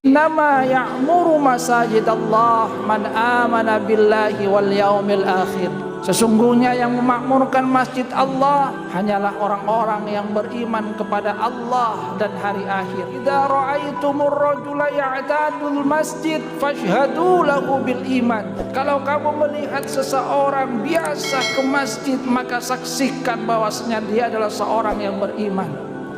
Innama ya'muru masajid Allah man amana billahi wal yaumil akhir. Sesungguhnya yang memakmurkan masjid Allah hanyalah orang-orang yang beriman kepada Allah dan hari akhir. Idza ra'aitumur rajula ya'tadul masjid fashhadu lahu bil iman. Kalau kamu melihat seseorang biasa ke masjid, maka saksikan bahwasanya dia adalah seorang yang beriman.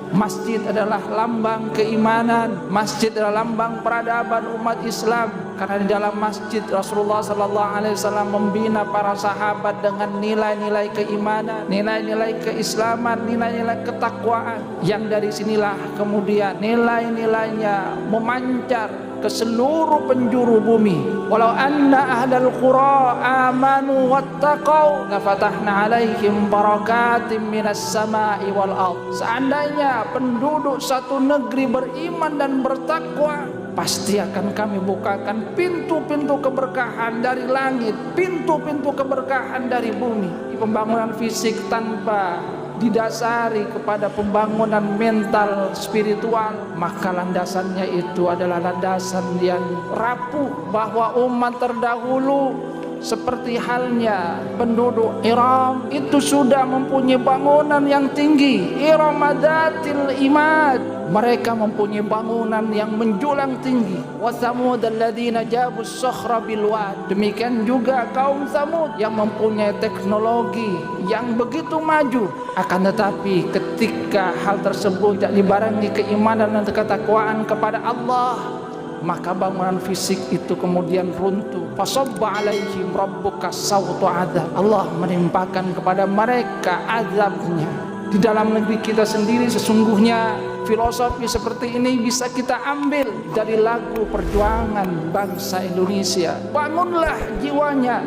Masjid adalah lambang keimanan, masjid adalah lambang peradaban umat Islam. Karena di dalam masjid Rasulullah SAW membina para sahabat dengan nilai-nilai keimanan, nilai-nilai keislaman, nilai-nilai ketakwaan. Yang dari sinilah kemudian nilai-nilainya memancar ke seluruh penjuru bumi. Walau anna ahlal qura amanu wattaqau lafatahna alaihim barakatim minas sama'i wal ard. Seandainya penduduk satu negeri beriman dan bertakwa, pasti akan kami bukakan pintu-pintu keberkahan dari langit, pintu-pintu keberkahan dari bumi. Pembangunan fisik tanpa didasari kepada pembangunan mental spiritual, maka landasannya itu adalah landasan yang rapuh. Bahwa umat terdahulu seperti halnya penduduk Iram itu sudah mempunyai bangunan yang tinggi, iramadatil imad, mereka mempunyai bangunan yang menjulang tinggi. Wa Tsamud alladzina jabus sakhra bil wad, demikian juga kaum Tsamud yang mempunyai teknologi yang begitu maju. Akan tetapi ketika hal tersebut tidak dibarengi keimanan dan ketakwaan kepada Allah, maka bangunan fisik itu kemudian runtuh. Fasabba alaihim rabbuka sawta adzab, Allah menimpakan kepada mereka azabnya. Di dalam negeri kita sendiri sesungguhnya filosofi seperti ini bisa kita ambil dari lagu perjuangan bangsa Indonesia. Bangunlah jiwanya,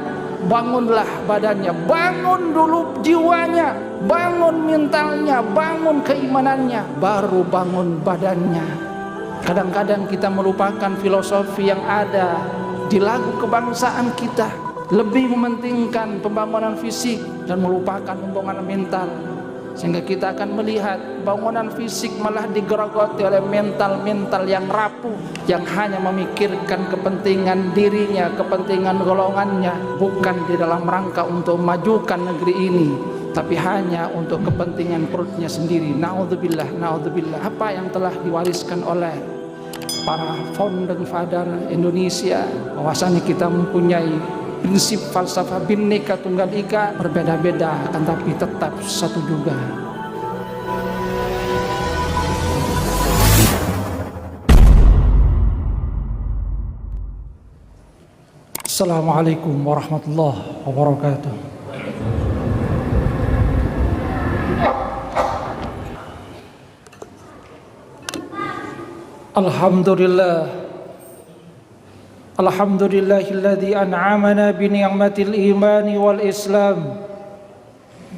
bangunlah badannya, bangun dulu jiwanya, bangun mentalnya, bangun keimanannya, baru bangun badannya. Kadang-kadang kita melupakan filosofi yang ada di lagu kebangsaan kita, lebih mementingkan pembangunan fisik dan melupakan pembangunan mental. Sehingga kita akan melihat bangunan fisik malah digerogoti oleh mental-mental yang rapuh, yang hanya memikirkan kepentingan dirinya, kepentingan golongannya, bukan di dalam rangka untuk memajukan negeri ini, tapi hanya untuk kepentingan perutnya sendiri. Naudzubillah, naudzubillah. Apa yang telah diwariskan oleh para founding father Indonesia, bahwasanya kita mempunyai prinsip falsafah Bhinneka Tunggal Ika, berbeda-beda akan tapi tetap satu juga. Assalamualaikum warahmatullahi wabarakatuh. Alhamdulillahilladzi an'amana bi ni'matil imani wal islam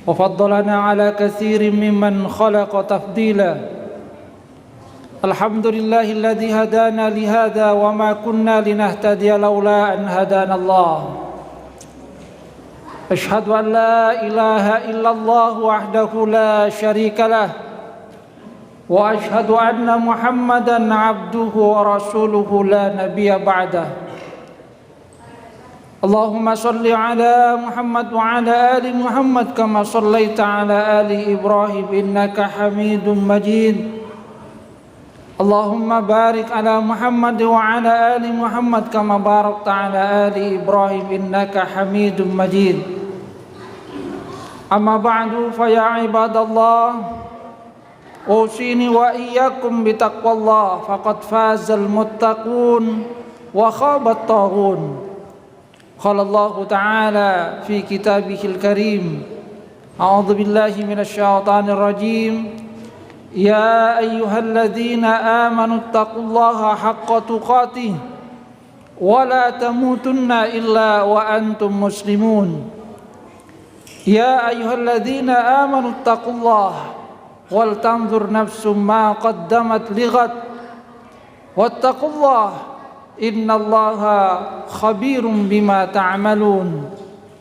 wa faddalana ala katsirin mimman khalaqa tafdila. Alhamdulillahilladzi hadana li hadza wa ma kunna linahtadiya laula an hadana Allah. Asyhadu an la ilaha illallah wahdahu la syarika lah wa asyhadu anna Muhammadan abduhu wa rasuluhu la nabiyya ba'dah. Allahumma salli ala Muhammad wa ala ali Muhammad kama sallaita ala ali Ibrahim innaka Hamidum Majid. Allahumma barik ala Muhammad wa ala ali Muhammad kama barakta ala ali Ibrahim innaka Hamidum Majid. Amma ba'du fa ya ibadallah, usini wa iyyakum bitaqwallah faqad fazal muttaqun wa khabat taghun. Qala Allah Ta'ala fi kitabihil karim, a'udzu billahi minasy syaithanir rajim. Ya ayyuhalladzina amanu taqullaha haqqa tuqatih wa la tamutunna illa wa antum muslimun. Ya ayyuhalladzina amanu taqullaha wal tanzur nafsum ma qaddamat lighad wattaqullaha innallaha khabirum bima ta'malun.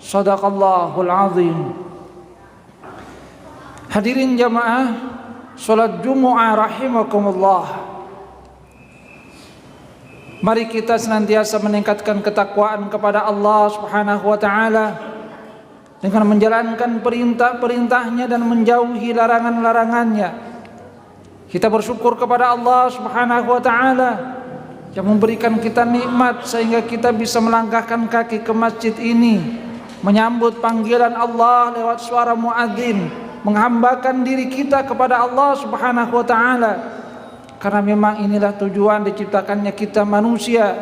Shadaqallahul azim. Hadirin jamaah salat Jumu'ah rahimakumullah. Mari kita senantiasa meningkatkan ketakwaan kepada Allah Subhanahu wa taala dengan menjalankan perintah-perintahnya dan menjauhi larangan-larangannya. Kita bersyukur kepada Allah Subhanahu wa taala yang memberikan kita nikmat sehingga kita bisa melangkahkan kaki ke masjid ini, menyambut panggilan Allah lewat suara muadzin, menghambakan diri kita kepada Allah Subhanahu wa taala. Karena memang inilah tujuan diciptakannya kita manusia,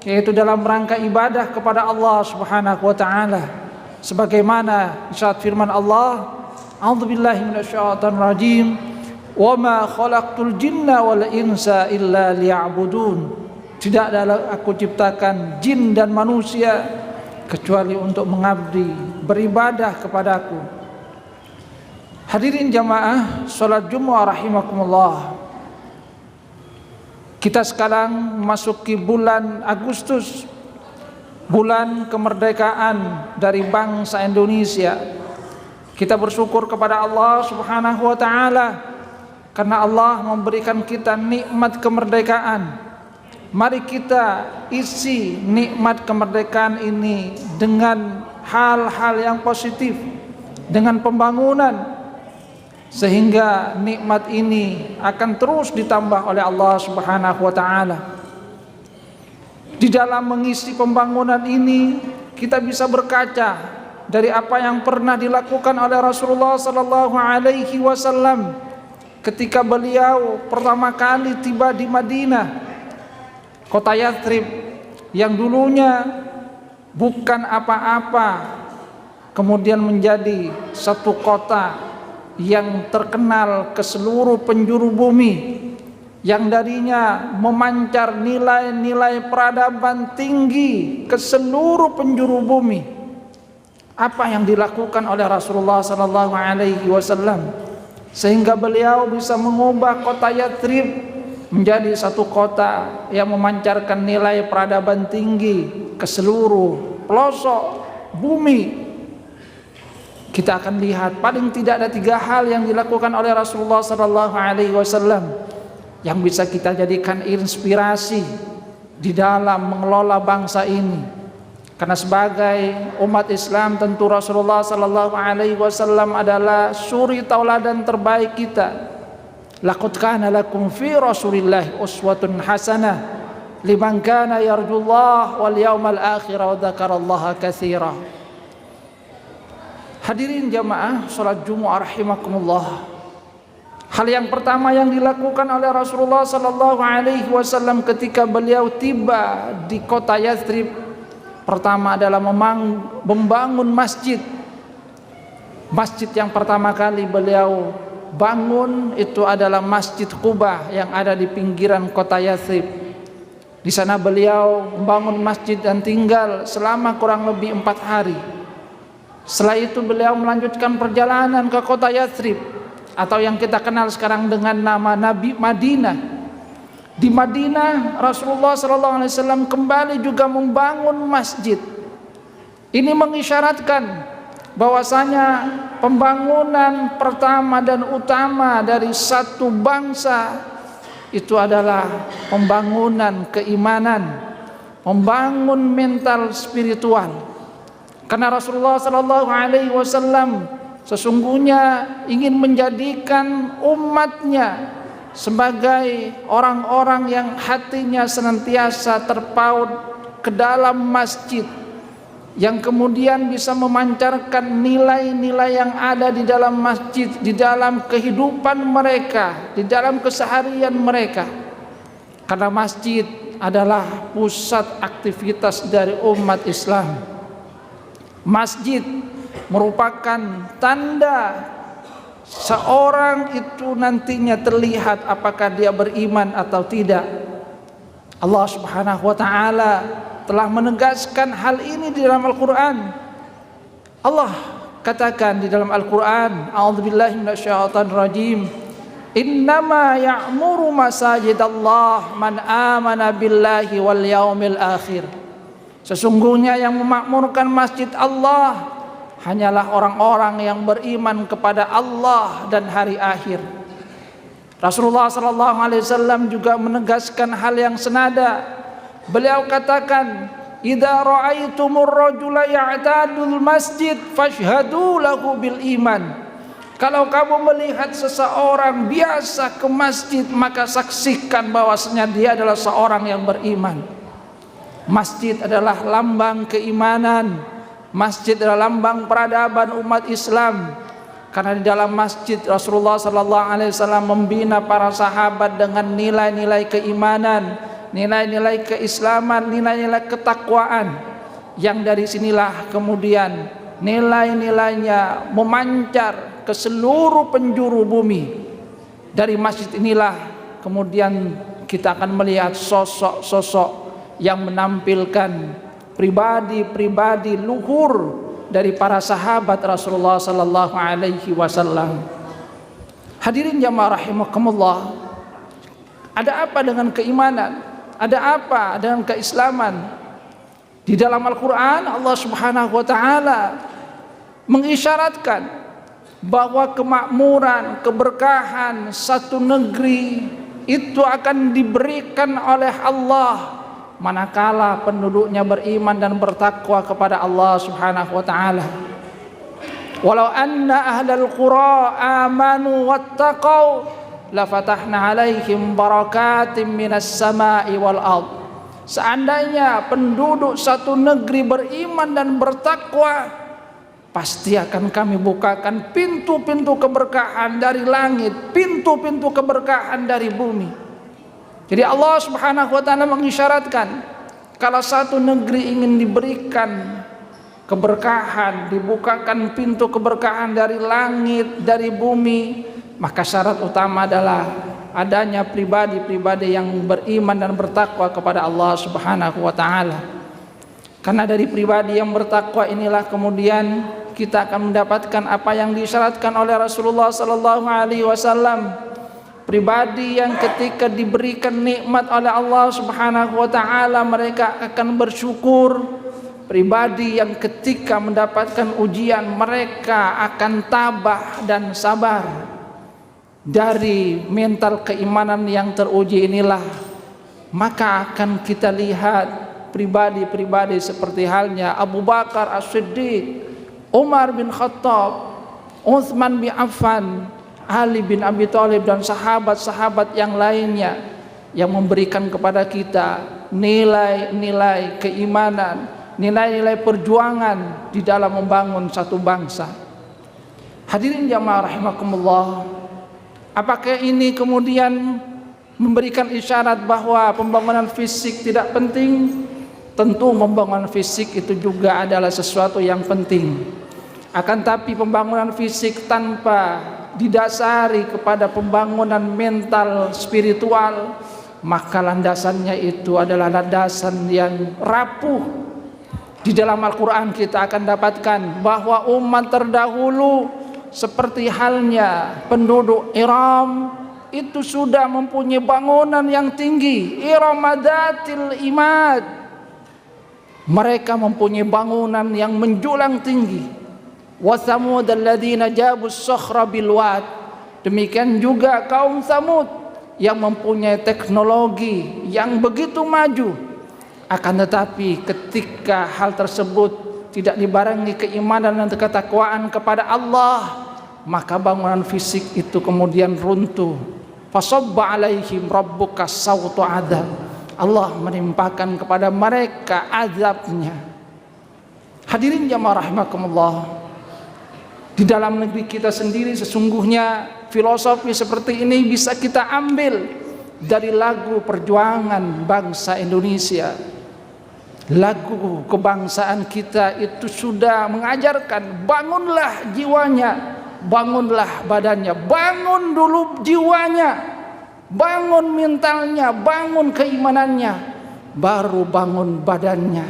yaitu dalam rangka ibadah kepada Allah Subhanahu wa taala. Sebagaimana saat firman Allah, a'udzubillahi minasyaitonir rajim, wa ma khalaqtul jinna wal insa illa liya'budun. Tidak adalah aku ciptakan jin dan manusia kecuali untuk mengabdi, beribadah kepadaku. Hadirin jamaah salat Jumu'ah rahimakumullah. Kita sekarang memasuki bulan Agustus, bulan kemerdekaan dari bangsa Indonesia. Kita bersyukur kepada Allah Subhanahu wa taala karena Allah memberikan kita nikmat kemerdekaan. Mari kita isi nikmat kemerdekaan ini dengan hal-hal yang positif, dengan pembangunan, sehingga nikmat ini akan terus ditambah oleh Allah Subhanahu wa taala. Di dalam mengisi pembangunan ini kita bisa berkaca dari apa yang pernah dilakukan oleh Rasulullah sallallahu alaihi wasallam ketika beliau pertama kali tiba di Madinah, kota Yathrib yang dulunya bukan apa-apa, kemudian menjadi satu kota yang terkenal ke seluruh penjuru bumi, yang darinya memancar nilai-nilai peradaban tinggi ke seluruh penjuru bumi. Apa yang dilakukan oleh Rasulullah sallallahu alaihi wasallam sehingga beliau bisa mengubah kota Yathrib menjadi satu kota yang memancarkan nilai peradaban tinggi ke seluruh pelosok bumi. Kita akan lihat paling tidak ada 3 hal yang dilakukan oleh Rasulullah sallallahu alaihi wasallam yang bisa kita jadikan inspirasi di dalam mengelola bangsa ini. Karena sebagai umat Islam tentu Rasulullah sallallahu alaihi wasallam adalah suri tauladan terbaik kita. Laqad kana lakum fi Rasulillahi uswatun hasanah liman kana yarjullaha wal yawmal akhir wa dzakarallaha katsira. Hadirin jamaah salat Jumu'ah rahimakumullah. Hal yang pertama yang dilakukan oleh Rasulullah sallallahu alaihi wasallam ketika beliau tiba di kota Yathrib, pertama adalah membangun masjid. Masjid yang pertama kali beliau bangun itu adalah Masjid Quba yang ada di pinggiran kota Yathrib. Di sana beliau membangun masjid dan tinggal selama kurang lebih 4 hari. Setelah itu beliau melanjutkan perjalanan ke kota Yathrib atau yang kita kenal sekarang dengan nama Nabi Madinah. Di Madinah Rasulullah SAW kembali juga membangun masjid. Ini mengisyaratkan bahwasanya pembangunan pertama dan utama dari satu bangsa itu adalah pembangunan keimanan, membangun mental spiritual. Karena Rasulullah sallallahu alaihi wasallam sesungguhnya ingin menjadikan umatnya sebagai orang-orang yang hatinya senantiasa terpaut ke dalam masjid, yang kemudian bisa memancarkan nilai-nilai yang ada di dalam masjid, di dalam kehidupan mereka, di dalam keseharian mereka. Karena masjid adalah pusat aktivitas dari umat Islam. Masjid merupakan tanda seorang itu nantinya terlihat apakah dia beriman atau tidak. Allah Subhanahu wa taala telah menegaskan hal ini di dalam Al-Qur'an. Allah katakan di dalam Al-Qur'an, a'udzubillahi minasyaitonir rajim, Innama ya'muru masajidallah man amana billahi wal yaumil akhir. Sesungguhnya yang memakmurkan masjid Allah hanyalah orang-orang yang beriman kepada Allah dan hari akhir. Rasulullah sallallahu alaihi wasallam juga menegaskan hal yang senada. Beliau katakan, "Idza ra'aitumur rajula ya'tadul masjid fashhadu lahu bil iman." Kalau kamu melihat seseorang biasa ke masjid, maka saksikan bahwasanya dia adalah seorang yang beriman. Masjid adalah lambang keimanan. Masjid adalah lambang peradaban umat Islam. Karena di dalam masjid Rasulullah sallallahu alaihi wasallam membina para sahabat dengan nilai-nilai keimanan, nilai-nilai keislaman, nilai-nilai ketakwaan. Yang dari sinilah kemudian nilai-nilainya memancar ke seluruh penjuru bumi. Dari masjid inilah kemudian kita akan melihat sosok-sosok yang menampilkan pribadi-pribadi luhur dari para sahabat Rasulullah sallallahu alaihi wasallam. Hadirin jamaah rahimakumullah, ada apa dengan keimanan? Ada apa dengan keislaman? Di dalam Al-Qur'an Allah Subhanahu wa taala mengisyaratkan bahwa kemakmuran, keberkahan satu negeri itu akan diberikan oleh Allah manakala penduduknya beriman dan bertakwa kepada Allah Subhanahu wa taala. Walau anna ahlal qura amanu wattaqau lafatahna alaihim barakatim minas sama'i wal ard. Seandainya penduduk satu negeri beriman dan bertakwa, pasti akan kami bukakan pintu-pintu keberkahan dari langit, pintu-pintu keberkahan dari bumi. Jadi Allah Subhanahu wa taala mengisyaratkan kalau satu negeri ingin diberikan keberkahan, dibukakan pintu keberkahan dari langit, dari bumi, maka syarat utama adalah adanya pribadi-pribadi yang beriman dan bertakwa kepada Allah Subhanahu wa taala. Karena dari pribadi yang bertakwa inilah kemudian kita akan mendapatkan apa yang disyaratkan oleh Rasulullah sallallahu alaihi wasallam. Pribadi yang ketika diberikan nikmat oleh Allah Subhanahu wa taala mereka akan bersyukur. Pribadi yang ketika mendapatkan ujian mereka akan tabah dan sabar. Dari mental keimanan yang teruji inilah maka akan kita lihat pribadi-pribadi seperti halnya Abu Bakar As-Siddiq, Umar bin Khattab, Utsman bin Affan, Ali bin Abi Thalib dan sahabat-sahabat yang lainnya yang memberikan kepada kita nilai-nilai keimanan, nilai-nilai perjuangan di dalam membangun satu bangsa. Hadirin jamaah rahimakumullah, apakah ini kemudian memberikan isyarat bahwa pembangunan fisik tidak penting? Tentu pembangunan fisik itu juga adalah sesuatu yang penting. Akan tapi pembangunan fisik tanpa didasari kepada pembangunan mental spiritual, maka landasannya itu adalah landasan yang rapuh. Di dalam Al-Quran kita akan dapatkan bahwa umat terdahulu seperti halnya penduduk Iram itu sudah mempunyai bangunan yang tinggi, iramadatil imad. Mereka mempunyai bangunan yang menjulang tinggi. Wa Thamud alladzina jabus sakhra bil wad. Demikian juga kaum Thamud yang mempunyai teknologi yang begitu maju. Akan tetapi ketika hal tersebut tidak dibarengi keimanan dan ketakwaan kepada Allah, maka bangunan fisik itu kemudian runtuh. Fasabba alaihim rabbuka sawtu adzab. Allah menimpakan kepada mereka azabnya. Hadirin jamaah rahimakumullah, di dalam negeri kita sendiri sesungguhnya filosofi seperti ini bisa kita ambil dari lagu perjuangan bangsa Indonesia. Lagu kebangsaan kita itu sudah mengajarkan bangunlah jiwanya, bangunlah badannya, bangun dulu jiwanya, bangun mentalnya, bangun keimanannya, baru bangun badannya.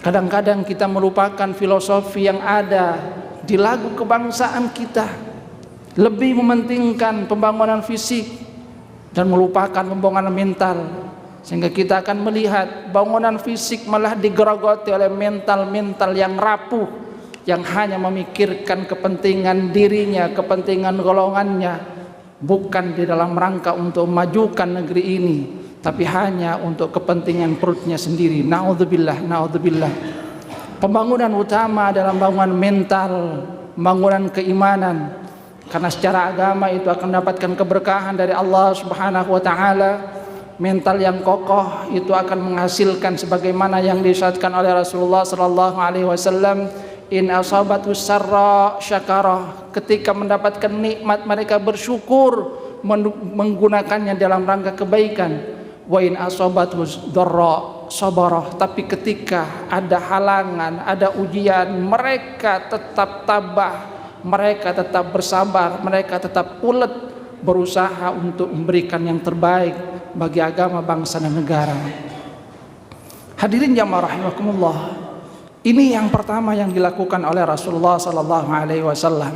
Kadang-kadang kita melupakan filosofi yang ada di lagu kebangsaan kita. lebih mementingkan pembangunan fisik dan melupakan pembangunan mental, sehingga kita akan melihat bangunan fisik malah digerogoti oleh mental-mental yang rapuh, yang hanya memikirkan kepentingan dirinya, kepentingan golongannya, bukan di dalam rangka untuk memajukan negeri ini, tapi hanya untuk kepentingan perutnya sendiri. Naudzubillah, naudzubillah. Pembangunan utama adalah pembangunan mental, pembangunan keimanan. Karena secara agama itu akan mendapatkan keberkahan dari Allah Subhanahu wa taala. Mental yang kokoh itu akan menghasilkan sebagaimana yang disyaratkan oleh Rasulullah sallallahu alaihi wasallam, in asabatu sarra syakara, ketika mendapatkan nikmat mereka bersyukur, menggunakannya dalam rangka kebaikan. Wa in asabatu dharra sabarah, tapi ketika ada halangan, ada ujian, mereka tetap tabah, mereka tetap bersabar, mereka tetap ulet berusaha untuk memberikan yang terbaik bagi agama, bangsa dan negara. Hadirin jamaah rahimakumullah, ini yang pertama yang dilakukan oleh Rasulullah sallallahu alaihi wasallam.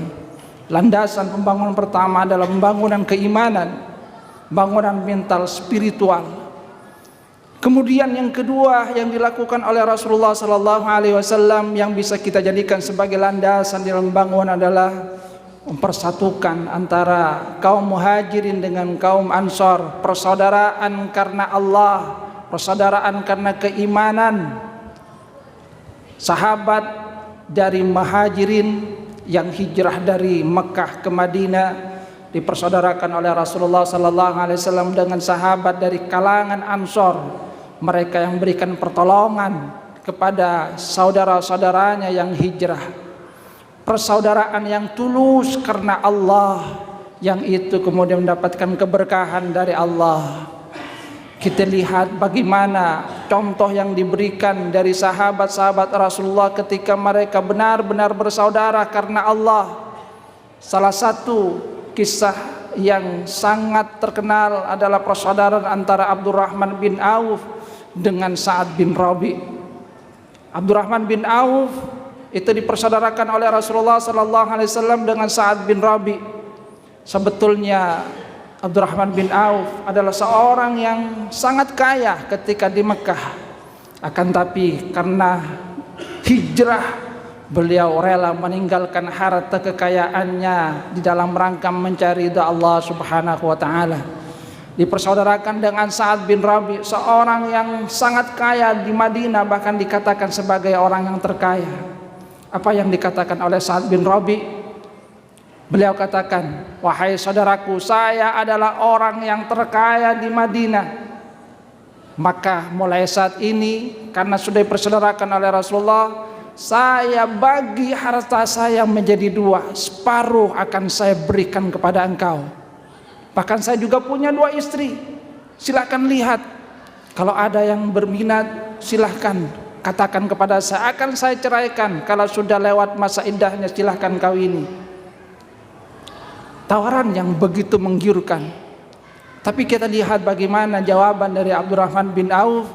Landasan pembangunan pertama adalah pembangunan keimanan, pembangunan mental spiritual. Kemudian yang kedua yang dilakukan oleh Rasulullah sallallahu alaihi wasallam yang bisa kita jadikan sebagai landasan dalam pembangunan adalah mempersatukan antara kaum muhajirin dengan kaum ansor, persaudaraan karena Allah, persaudaraan karena keimanan. Sahabat dari muhajirin yang hijrah dari Mekah ke Madinah dipersaudarakan oleh Rasulullah sallallahu alaihi wasallam dengan sahabat dari kalangan ansor, mereka yang memberikan pertolongan kepada saudara-saudaranya yang hijrah. Persaudaraan yang tulus karena Allah, yang itu kemudian mendapatkan keberkahan dari Allah. Kita lihat bagaimana contoh yang diberikan dari sahabat-sahabat Rasulullah ketika mereka benar-benar bersaudara karena Allah. Salah satu kisah yang sangat terkenal adalah persaudaraan antara Abdurrahman bin Auf dengan Sa'ad bin Rabi. Abdurrahman bin Auf itu dipersaudarakan oleh Rasulullah sallallahu alaihi wasallam dengan Sa'ad bin Rabi. Sebetulnya Abdurrahman bin Auf adalah seorang yang sangat kaya ketika di Mekah. Akan tapi karena hijrah, beliau rela meninggalkan harta kekayaannya di dalam rangka mencari ridha Allah Subhanahu wa taala. Dipersaudarakan dengan Sa'ad bin Rabi, seorang yang sangat kaya di Madinah, bahkan dikatakan sebagai orang yang terkaya. Apa yang dikatakan oleh Sa'ad bin Rabi? Beliau katakan, wahai saudaraku, saya adalah orang yang terkaya di Madinah. Maka mulai saat ini, karena sudah dipersaudarakan oleh Rasulullah, saya bagi harta saya menjadi dua, separuh akan saya berikan kepada engkau. Bahkan saya juga punya 2 istri. Silakan lihat. Kalau ada yang berminat, silahkan katakan kepada saya, akan saya ceraikan. Kalau sudah lewat masa iddahnya, silahkan kawini. Tawaran yang begitu menggiurkan. Tapi kita lihat bagaimana jawaban dari Abdurrahman bin Auf.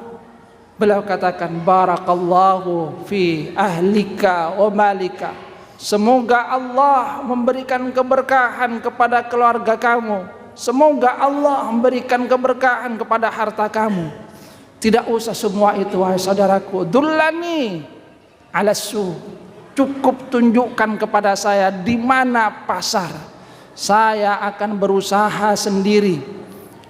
Beliau katakan, barakallahu fi ahlika wa malika. Semoga Allah memberikan keberkahan kepada keluarga kamu. Semoga Allah memberikan keberkahan kepada harta kamu. Tidak usah semua itu, wahai saudaraku. Dullani ala su. Cukup tunjukkan kepada saya di mana pasar. Saya akan berusaha sendiri.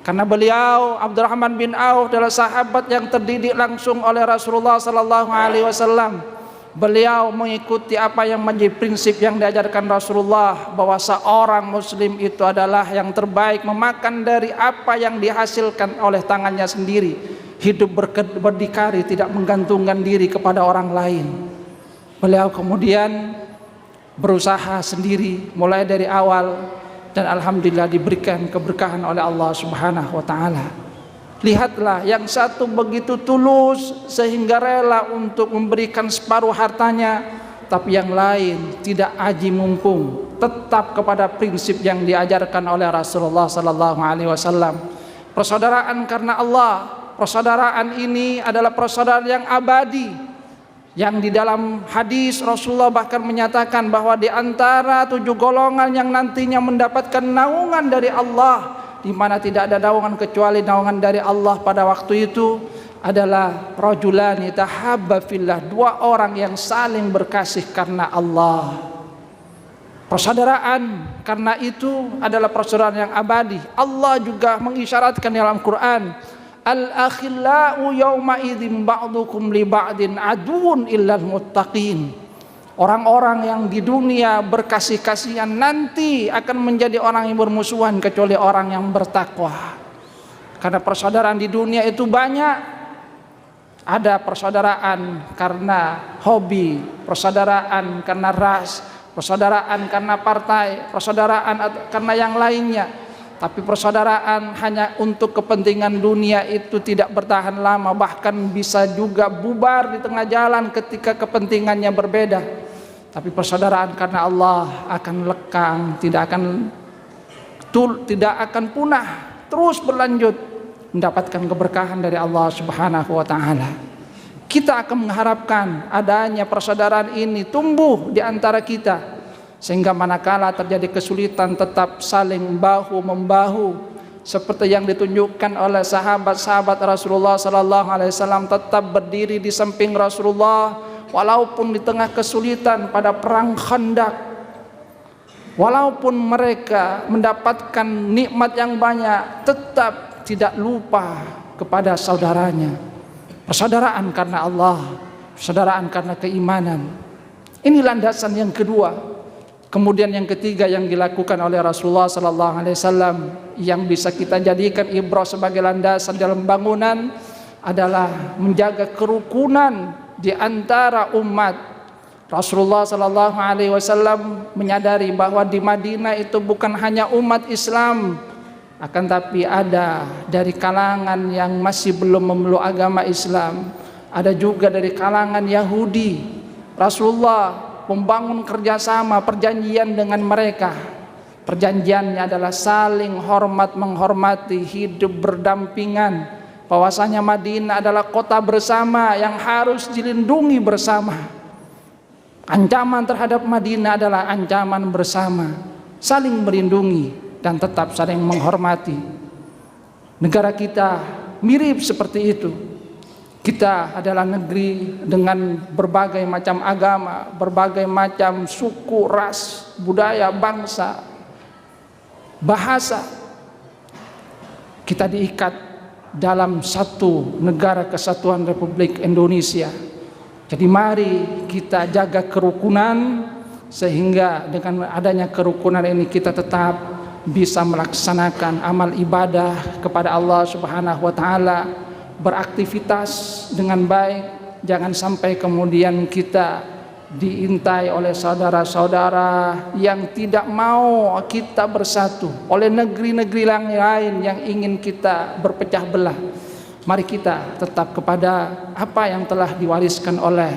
Karena beliau Abdurrahman bin Auf adalah sahabat yang terdidik langsung oleh Rasulullah sallallahu alaihi wasallam. Beliau mengikuti apa yang menjadi prinsip yang diajarkan Rasulullah, bahwa seorang muslim itu adalah yang terbaik memakan dari apa yang dihasilkan oleh tangannya sendiri. Hidup berdikari, tidak menggantungkan diri kepada orang lain. Beliau kemudian berusaha sendiri mulai dari awal, dan alhamdulillah diberikan keberkahan oleh Allah Subhanahu wa taala. Lihatlah, yang satu begitu tulus sehingga rela untuk memberikan separuh hartanya, tapi yang lain tidak aji mumpung, tetap kepada prinsip yang diajarkan oleh Rasulullah sallallahu alaihi wasallam. Persaudaraan karena Allah. Persaudaraan ini adalah persaudaraan yang abadi. yang di dalam hadis Rasulullah bahkan menyatakan bahwa di antara 7 golongan yang nantinya mendapatkan naungan dari Allah, di mana tidak ada naungan kecuali naungan dari Allah pada waktu itu, adalah rajulani tahabba fillah, 2 orang yang saling berkasih karena Allah. Persaudaraan karena itu adalah persaudaraan yang abadi. Allah juga mengisyaratkan dalam Quran, al-akhillau yawma idzin ba'dukum li ba'din aduun illal muttaqin. Orang-orang yang di dunia berkasih-kasihan nanti akan menjadi orang yang bermusuhan kecuali orang yang bertakwa. Karena persaudaraan di dunia itu banyak. Ada persaudaraan karena hobi, persaudaraan karena ras, persaudaraan karena partai, persaudaraan karena yang lainnya. Tapi persaudaraan hanya untuk kepentingan dunia itu tidak bertahan lama, bahkan bisa juga bubar di tengah jalan ketika kepentingannya berbeda. Tapi persaudaraan karena Allah akan lekang, tidak akan punah, terus berlanjut, mendapatkan keberkahan dari Allah Subhanahu wa taala. Kita akan mengharapkan adanya persaudaraan ini tumbuh di antara kita, sehingga manakala terjadi kesulitan tetap saling bahu membahu, seperti yang ditunjukkan oleh sahabat-sahabat Rasulullah sallallahu alaihi wasallam, tetap berdiri di samping Rasulullah walaupun di tengah kesulitan pada perang Khandaq, walaupun mereka mendapatkan nikmat yang banyak, tetap tidak lupa kepada saudaranya. Persaudaraan karena Allah, persaudaraan karena keimanan. Ini landasan yang kedua. Kemudian yang ketiga yang dilakukan oleh Rasulullah sallallahu alaihi wasallam yang bisa kita jadikan ibrah sebagai landasan dalam bangunan adalah menjaga kerukunan di antara umat. Rasulullah sallallahu alaihi wasallam menyadari bahwa di Madinah itu bukan hanya umat Islam, akan tapi ada dari kalangan yang masih belum memeluk agama Islam, ada juga dari kalangan Yahudi. Rasulullah membangun kerjasama, perjanjian dengan mereka. Perjanjiannya adalah saling hormat menghormati, hidup berdampingan. Bahwasanya Madinah adalah kota bersama yang harus dilindungi bersama. Ancaman terhadap Madinah adalah ancaman bersama, saling melindungi dan tetap saling menghormati. Negara kita mirip seperti itu. Kita adalah negeri dengan berbagai macam agama, berbagai macam suku, ras, budaya, bangsa, bahasa. Kita diikat dalam satu negara kesatuan Republik Indonesia. Jadi mari kita jaga kerukunan, sehingga dengan adanya kerukunan ini kita tetap bisa melaksanakan amal ibadah kepada Allah Subhanahu wa taala, beraktivitas dengan baik. Jangan sampai kemudian kita diintai oleh saudara-saudara yang tidak mau kita bersatu, oleh negeri-negeri lain yang ingin kita berpecah belah. Mari kita tetap kepada apa yang telah diwariskan oleh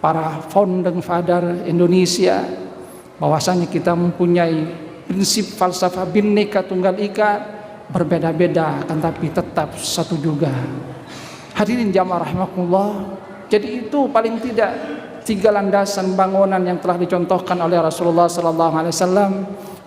para founding father Indonesia, bahwasanya kita mempunyai prinsip falsafah Bhinneka Tunggal Ika, berbeda-beda akan tapi tetap satu juga. Hadirin jamaah rahimakumullah. Jadi itu paling tidak 3 landasan bangunan yang telah dicontohkan oleh Rasulullah sallallahu alaihi wasallam.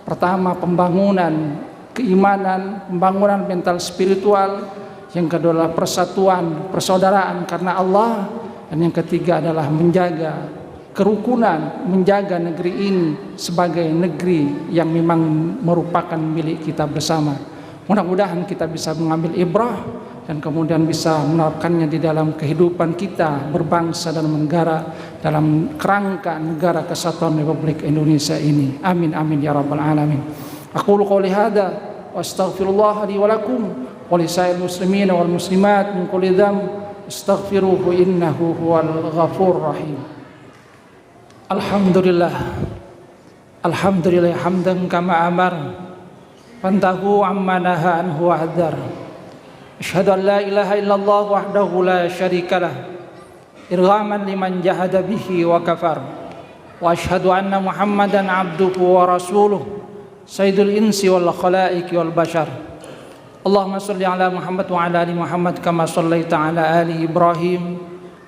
Pertama, pembangunan keimanan, pembangunan mental spiritual. Yang kedua adalah persatuan, persaudaraan karena Allah. Dan yang ketiga adalah menjaga kerukunan, menjaga negeri ini sebagai negeri yang memang merupakan milik kita bersama. Mudah-mudahan kita bisa mengambil ibrah dan kemudian bisa menerapkannya di dalam kehidupan kita berbangsa dan negara, dalam kerangka negara kesatuan Republik Indonesia ini. Amin amin ya rabbal alamin. Aqulu qouli hadza wa astaghfirullah li wa lakum wa li sa'il muslimin wal muslimat min kulli dzamb astaghfiruhu innahu huwal ghafurur rahim. Alhamdulillah hamdan kama amar fantahu amma naha anhu wa'dzar. Asyhadu an la ilaha illallah wahdahu la syarikalah irghaman liman jahada bihi wa kafar. Wa asyhadu anna Muhammadan abduhu wa rasuluh sayyidul insi wal khalaiqi wal bashar. Allahumma shalli ala Muhammad wa ala ali Muhammad kama shallaita ala ali Ibrahim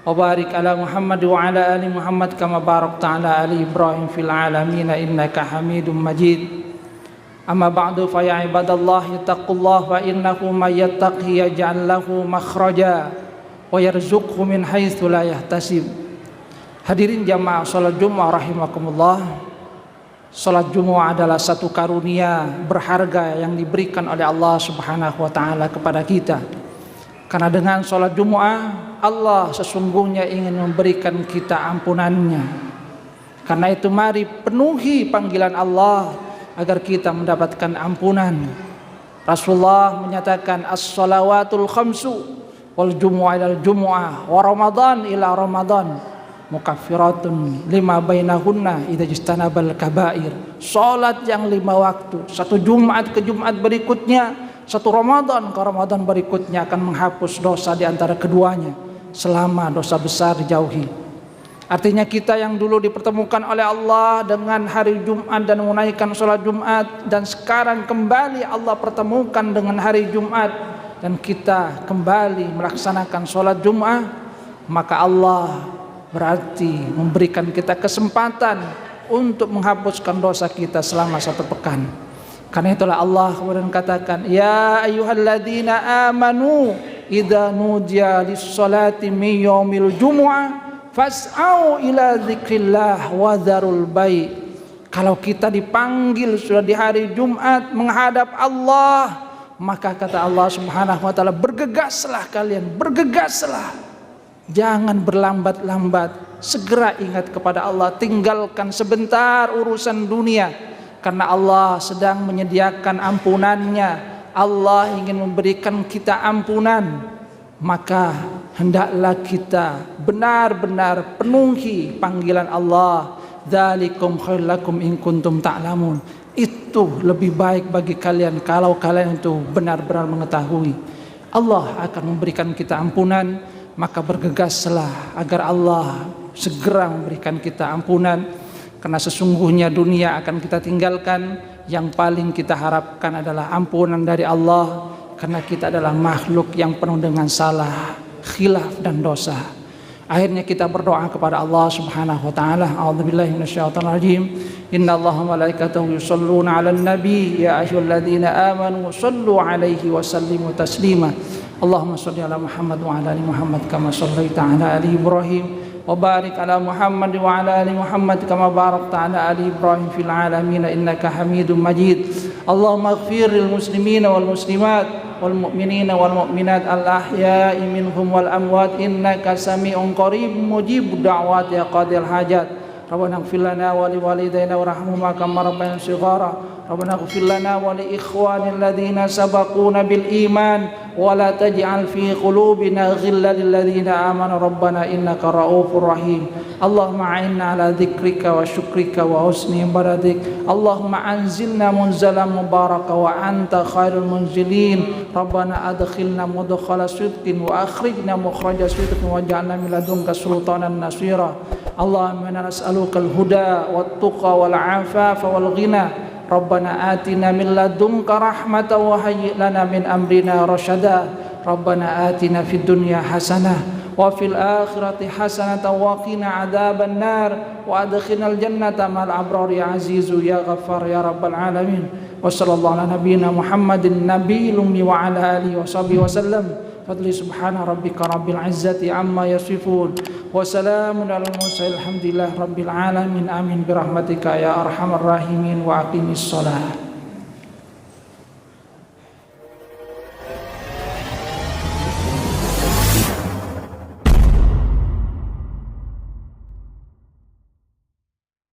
wa barik ala Muhammad wa ala ali Muhammad kama barakta ala ali Ibrahim fil alamin innaka Hamidum Majid. Amma ba'du, fa ya ibadallah ittaqullah fa innahu may yattaqi yaj'al lahu makhraja wa yarzuqhu min haitsu la yahtasib. Hadirin jamaah salat Jumat rahimakumullah. Salat Jumat adalah satu karunia berharga yang diberikan oleh Allah Subhanahu wa taala kepada kita. Karena dengan salat Jumat Allah sesungguhnya ingin memberikan kita ampunannya. Karena itu mari penuhi panggilan Allah agar kita mendapatkan ampunan. Rasulullah menyatakan as-salawatul khamsu wal jumu'ah ilal jumu'ah wa ramadan ila ramadan mukaffiratun lima bainahunna idza istanabal kabair. Salat yang 5 waktu, satu Jumat ke Jumat berikutnya, satu Ramadan ke Ramadan berikutnya akan menghapus dosa di antara keduanya selama dosa besar dijauhi. Artinya kita yang dulu dipertemukan oleh Allah dengan hari Jumat dan menunaikan salat Jumat, dan sekarang kembali Allah pertemukan dengan hari Jumat dan kita kembali melaksanakan salat Jumat, maka Allah berarti memberikan kita kesempatan untuk menghapuskan dosa kita selama 1 pekan. Karena itulah Allah kemudian katakan, ya ayyuhalladzina amanu idza nudiya lis-salati min yaumil jumu'ah fas'au ila dzikrillah wa dzarul bai'. Kalau kita dipanggil sudah di hari Jumat menghadap Allah, maka kata Allah Subhanahu wa taala, bergegaslah kalian, bergegaslah. Jangan berlambat-lambat, segera ingat kepada Allah, tinggalkan sebentar urusan dunia, karena Allah sedang menyediakan ampunannya. Allah ingin memberikan kita ampunan, maka hendaklah kita benar-benar penuhi panggilan Allah. Dzalikum khairul lakum in kuntum ta'lamun. Itu lebih baik bagi kalian kalau kalian itu benar-benar mengetahui. Allah akan memberikan kita ampunan, maka bergegaslah agar Allah segera memberikan kita ampunan. Karena sesungguhnya dunia akan kita tinggalkan, yang paling kita harapkan adalah ampunan dari Allah. Karena kita adalah makhluk yang penuh dengan salah, khilaf dan dosa. Akhirnya kita berdoa kepada Allah Subhanahu wa taala. A'udzubillahi minasyaitonir rajim. Innallaha wa malaikatahu yusholluna 'alan nabi ya ayyuhalladzina amanu shallu 'alaihi wa sallimu taslima. Allahumma shalli ala Muhammad wa ala ali Muhammad kama shallaita ala ali Ibrahim wa barik ala Muhammad wa ala ali Muhammad kama barakta ala ali Ibrahim fil alamin innaka Hamidum Majid. Allahumma ighfir lil muslimina wal muslimat wal mu'minina wal mu'minat al ahya'i minhum wal amwat innaka sami'un qarib mujibud da'wati ya qadil hajat. Rabbana ighfir lana wa li walidayna warhamhuma kama rabbayana shighara. Rabbana ighfir lana wa li ikhwanil ladzina sabaquna bil iman wa la taj'al fi qulubina ghillan lil ladzina amanu rabbana innaka ra'ufur rahim. Allahumma a'inna ala dzikrika wa syukrika wa husni ibadatik. Allahumma anzilna munzalan mubaraka wa anta khairul munzilin. Rabbana adkhilna mudkhala sidqin wa akhrijna mukhraja sidqin waj'alna min ladunka sultanan nasira. Allahumma inna nas'aluka al-huda wat-tuqa wal-'afafa wal-ghina. Rabbana atina min ladunka rahmatan wa hayyi' lana min amrina rasyada. Rabbana atina fid dunya hasanah wa fil akhirati hasanatan wa qina adzaban nar wa adkhilnal jannata ma'al abrar ya azizu ya ghaffar ya rabbal alamin. Wa sallallahu ala nabiyyina Muhammadin nabiyil ummi wa ala alihi wa sahbihi wa sallam. Fadli subhana rabbika rabbil izzati amma yasifun wa salamun alal mursalin alhamdulillahi rabbil alamin. Amin birahmatika ya arhamar rahimin wa aqimis shalah.